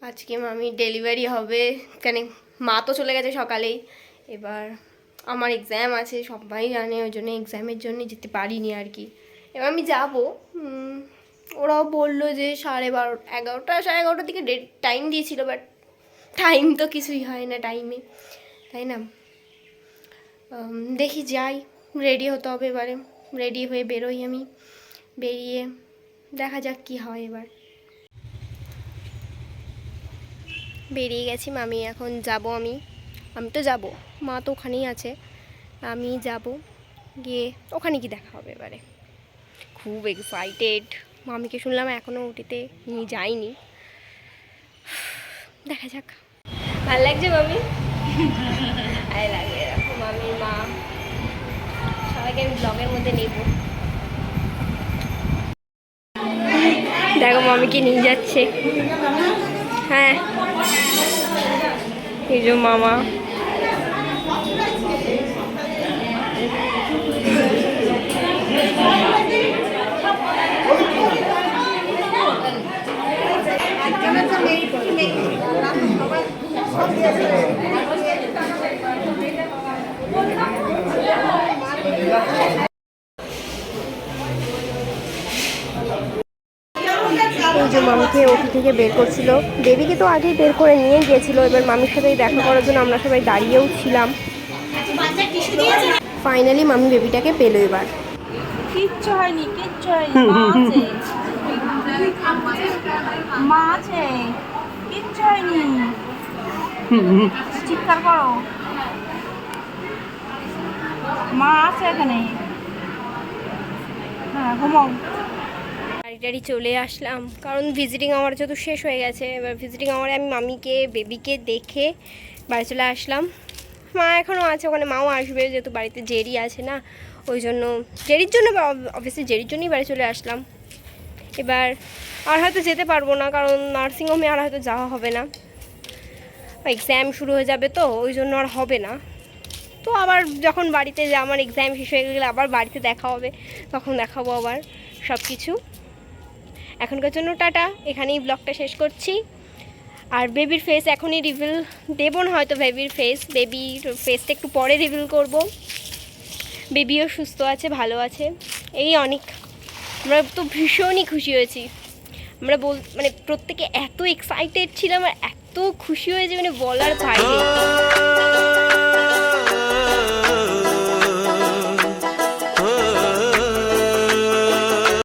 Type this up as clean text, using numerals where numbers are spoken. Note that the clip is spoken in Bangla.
আজকে মামির ডেলিভারি হবে, কেন মা তো চলে গেছে সকালেই, এবার আমার এক্সাম আছে সবাই জানে, ওই জন্য এক্সামের জন্য যেতে পারিনি আর কি। এবার আমি যাব, ওরাও বললো যে 11:30 11টা 11:30 দিকে ডেট টাইম দিয়েছিল, বাট টাইম তো কিছুই হয় না টাইমে, তাই না? দেখি যাই, রেডি হতে হবে এবারে, রেডি হয়ে বেরোই আমি, বেরিয়ে দেখা যাক কি হয়। এবার বেরিয়ে গেছি মামি, এখন যাব আমি তো যাব, মা তো ওখানেই আছে, আমি যাব, গিয়ে ওখানে কি দেখা হবে এবারে। খুব এক্সাইটেড, মামিকে শুনলাম এখনও উঠিতে নিয়ে যাইনি, দেখা যাক। ভালো লাগছে মামি? ভালো লাগবে, এরকম মামি মা সবাইকে আমি ব্লগের মধ্যে নেব। দেখো মামিকে নিয়ে যাচ্ছে, হ্যাঁ এই যে মামা। এই যে মামিকে অফিস থেকে বের করছিল, বেবিকে তো আগেই বের করে নিয়ে গিয়েছিল, এবার মামির সাথে দেখা করার জন্য আমরা সবাই দাঁড়িয়েও ছিলাম। ফাইনালি মামি বেবিটাকে পেলো এবার। কিচ্ছু হয়নি, কিচ্ছু হয়নি, মা আছে, কিচ্ছু হয়নি, চিৎকার করো, মা আছে এখানে, হ্যাঁ ঘুমাও। বাড়ি চলে আসলাম, কারণ ভিজিটিং আওয়ার যেহেতু শেষ হয়ে গেছে, এবার ভিজিটিং আওয়ারে আমি মামিকে বেবিকে দেখে বাড়ি চলে আসলাম। মা এখনও আছে ওখানে, মাও আসবে, যেহেতু বাড়িতে জেরি আছে না, ওই জন্য জেরির জন্য, অবভিয়াসলি জেরির জন্যই বাড়ি চলে আসলাম। এবার আর হয়তো যেতে পারবো না, কারণ নার্সিংহোমে আর হয়তো যাওয়া হবে না, এক্সাম শুরু হয়ে যাবে, তো ওই জন্য আর হবে না। তো আবার যখন বাড়িতে আমার এক্সাম শেষ হয়ে গেলে আবার বাড়িতে দেখা হবে, তখন দেখাবো আবার সব কিছু। এখনকার জন্য টাটা, এখানেই ব্লগটা শেষ করছি। আর বেবির ফেস এখনই রিভিল দেবো না হয়তো, বেবির ফেসটা একটু পরে রিভিল করব। বেবিও সুস্থ আছে, ভালো আছে, এই অনেক, আমরা তো ভীষণই খুশি হয়েছি। আমরা মানে প্রত্যেকে এত এক্সাইটেড ছিলাম আর এত খুশি হয়েছে, মানে বলার বাইরে।